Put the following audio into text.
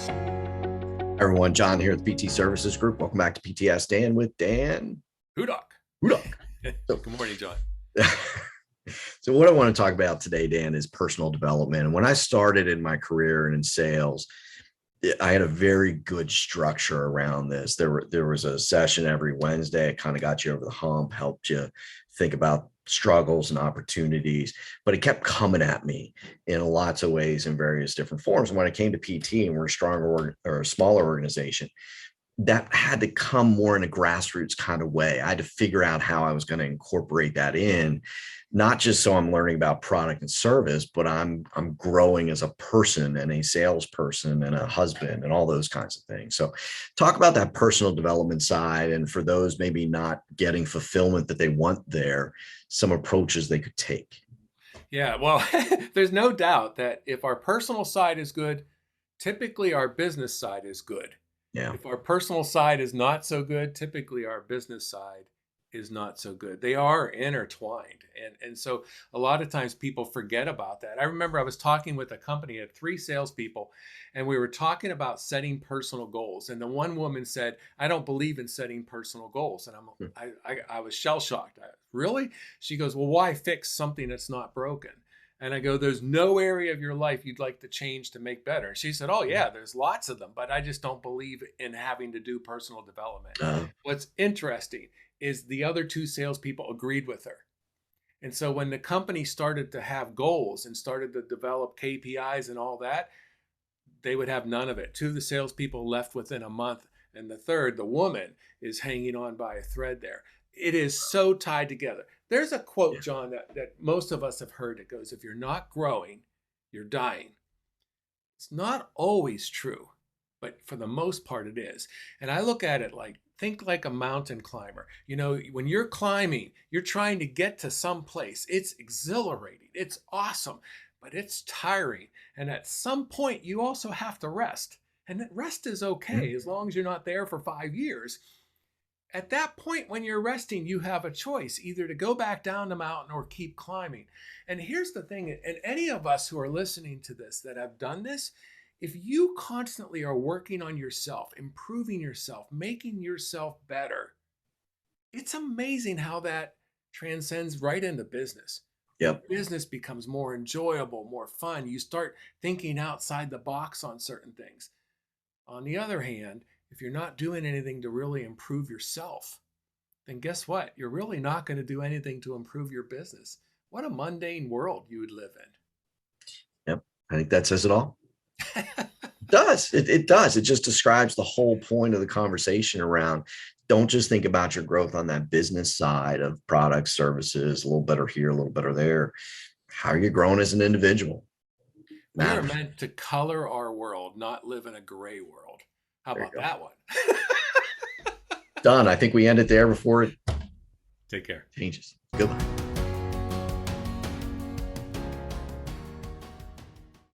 Everyone, John here at the PT Services Group. Welcome back to PTS Dan with Dan Hudock. Hudock. Good morning, John. So what I want to talk about today, Dan, is personal development. And when I started in my career and in sales, I had a very good structure around this. There was a session every Wednesday. It kind of got you over the hump, helped you think about struggles and opportunities, but it kept coming at me in lots of ways in various different forms. And when it came to PT, and we're a stronger or a smaller organization, that had to come more in a grassroots kind of way. I had to figure out how I was going to incorporate that in, not just so I'm learning about product and service, but I'm growing as a person and a salesperson and a husband and all those kinds of things. So talk about that personal development side. And for those maybe not getting fulfillment that they want there, some approaches they could take. Yeah, well, there's no doubt that if our personal side is good, typically our business side is good. Yeah. If our personal side is not so good, typically our business side is not so good. They are intertwined. And so a lot of times people forget about that. I remember I was talking with a company at 3 salespeople, and we were talking about setting personal goals. And the one woman said, "I don't believe in setting personal goals." And I was shell shocked. Really? She goes, "Well, why fix something that's not broken?" And I go, "There's no area of your life you'd like to change to make better." She said, "Oh yeah, there's lots of them, but I just don't believe in having to do personal development." What's interesting is the other 2 salespeople agreed with her. And so when the company started to have goals and started to develop KPIs and all that, they would have none of it. 2 of the salespeople left within a month, and the third, the woman, is hanging on by a thread there. It is so tied together. There's a quote, John, that most of us have heard. It goes, "If you're not growing, you're dying." It's not always true, but for the most part it is. And I look at it like, think like a mountain climber. You know, when you're climbing, you're trying to get to some place. It's exhilarating. It's awesome, but it's tiring. And at some point you also have to rest. And that rest is okay as long as you're not there for 5 years. At that point, when you're resting, you have a choice either to go back down the mountain or keep climbing. And here's the thing, and any of us who are listening to this that have done this, if you constantly are working on yourself, improving yourself, making yourself better, it's amazing how that transcends right into business. Yep. Business becomes more enjoyable, more fun. You start thinking outside the box on certain things. On the other hand, if you're not doing anything to really improve yourself, then guess what? You're really not going to do anything to improve your business. What a mundane world you would live Yep. I think that says it all. in. It does. It does. It just describes the whole point of the conversation around, don't just think about your growth on that business side of products, services, a little better here, a little better there. How are you growing as an individual? We are Matters. meant to color our world, not live in a gray world. How There you about go. that one? Done. I think we end it there before it Take care. changes. Good one.